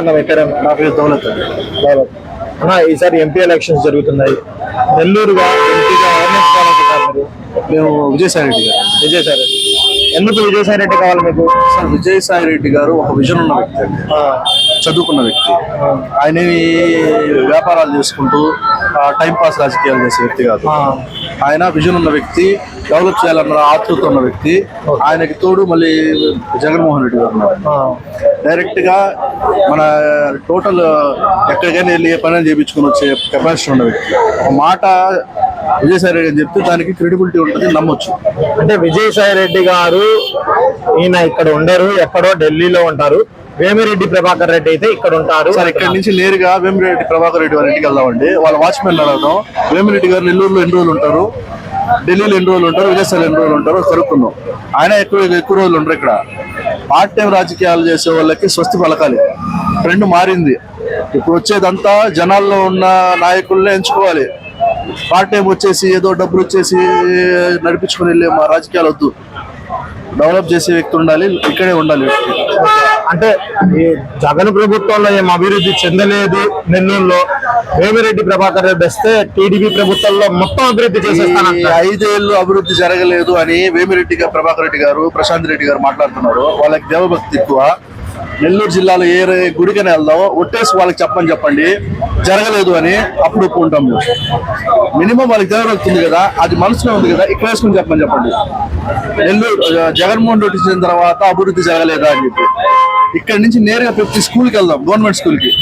అన్న ఎక్కడ? నా పేరు దౌలత్. అన్న ఈసారి ఎంపీ ఎలక్షన్స్ జరుగుతున్నాయి. నెల్లూరుగా ఎంపీగా ఎవరిని కావాలనుకుంటున్నారు మీరు? మేము విజయసాయి రెడ్డి గారు. విజయసాయి రెడ్డి. ఎందుకు విజయసాయి రెడ్డి కావాలి మీకు? సార్ విజయసాయి రెడ్డి గారు ఒక విజన్ ఉన్న వ్యక్తి అండి, చదువుకున్న వ్యక్తి. ఆయన వ్యాపారాలు చేసుకుంటూ టైం పాస్ రాజకీయాలు చేసే వ్యక్తి కాదు. ఆయన విజన్ ఉన్న వ్యక్తి, డెవలప్ చేయాలన్న ఆతృత ఉన్న వ్యక్తి. ఆయనకి తోడు మళ్ళీ జగన్మోహన్ రెడ్డి గారు ఉన్నారు. డైరెక్ట్ గా మన టోటల్ ఎక్కడికైనా వెళ్ళి ఏ పని చేయించుకుని వచ్చే కెపాసిటీ ఉన్న వ్యక్తి. ఒక మాట విజయసాయి రెడ్డి అని చెప్తే దానికి క్రెడిబిలిటీ ఉంటుంది, నమ్మొచ్చు. అంటే విజయసాయి రెడ్డి గారు ఈయన ఇక్కడ ఉండరు, ఎక్కడో ఢిల్లీలో ఉంటారు. వేమిరెడ్డి ప్రభాకర్ రెడ్డి అయితే ఇక్కడ ఉంటారు. సార్ ఇక్కడ నుంచి నేరుగా వేమిరెడ్డి ప్రభాకర్ రెడ్డి వాళ్ళ ఇంటికి వెళ్దామండి. వాళ్ళ వాచ్మెన్ అడగడం, వేమిరెడ్డి గారు నెల్లూరులో ఎన్ని రోజులు ఉంటారు, ఢిల్లీలో ఎన్ని రోజులు ఉంటారు, విదేశాలు ఎన్ని రోజులు ఉంటారు కనుక్కున్నాం. ఆయన ఎక్కువ రోజులు ఉండరు ఇక్కడ. పార్ట్ టైం రాజకీయాలు చేసే వాళ్ళకి స్వస్తి పలకాలి. ట్రెండ్ మారింది. ఇప్పుడు వచ్చేదంతా జనాల్లో ఉన్న నాయకుల్ని ఎంచుకోవాలి. పార్ట్ టైం వచ్చేసి ఏదో డబ్బులు వచ్చేసి నడిపించుకుని వెళ్ళే మా రాజకీయాలు వద్దు. డెవలప్ చేసే వ్యక్తి ఉండాలి, ఇక్కడే ఉండాలి. అంటే ఈ జగన్ ప్రభుత్వంలో ఏం అభివృద్ధి చెందలేదు నెల్లూరులో, వేమిరెడ్డి ప్రభాకర్ రెడ్డి వస్తే టీడీపీ ప్రభుత్వంలో మొత్తం అభివృద్ధి చేసేస్తానంట. 5 ఏళ్ళు అభివృద్ధి జరగలేదు అని వేమిరెడ్డి ప్రభాకర్ రెడ్డి గారు, ప్రశాంత్ రెడ్డి గారు మాట్లాడుతున్నారు. వాళ్ళకి దేవభక్తి ఎక్కువ. నెల్లూరు జిల్లాలో ఏ గుడికైనా వెళ్దాం, ఒట్టేసి వాళ్ళకి చెప్పండి జరగలేదు అని, అప్పుడు ఒప్పుకుంటాం. మినిమం వాళ్ళకి దేవభక్తి ఉంది కదా, అది మనసులో ఉంది కదా, ఇక్కడ వేసుకుని చెప్పండి. నెల్లూరు జగన్మోహన్ రెడ్డి వచ్చిన తర్వాత అభివృద్ధి జరగలేదా అని చెప్పి ఇక్కడ నుంచి నేరుగా ప్రతి స్కూల్కి వెళ్దాం, గవర్నమెంట్ స్కూల్కి.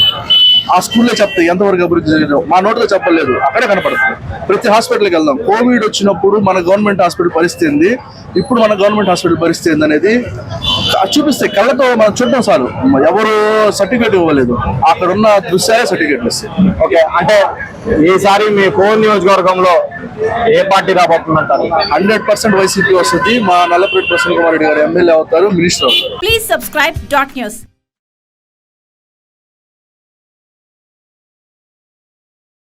ఆ స్కూల్లో చెప్తాయి ఎంతవరకు అభివృద్ధి జరిగిందో. మా నోటితో చెప్పలేదు, అక్కడే కనపడుతుంది. ప్రతి హాస్పిటల్కి వెళ్దాం. కోవిడ్ వచ్చినప్పుడు మన గవర్నమెంట్ హాస్పిటల్ పరిస్థితి ఏంది, ఇప్పుడు మన గవర్నమెంట్ హాస్పిటల్ పరిస్థితి ఏంది అనేది చూపిస్తాయి. కళ్ళతో మనం చూడటం చాలు. ఎవరు సర్టిఫికేట్ ఇవ్వలేదు, అక్కడ ఉన్న దృశ్యాలే సర్టిఫికేట్లు ఇస్తాయి. ఓకే, అంటే ఈసారి మీ కోన్ నియోజకవర్గంలో ఏ పార్టీ రాబోతుందంటారు? 100% వైసీపీ వస్తుంది. మా నల్లపరెడ్డి ప్రసన్న కుమార్ రెడ్డి గారు ఎమ్మెల్యే అవుతారు, మినిస్టర్ అవుతారు. Please subscribe .news.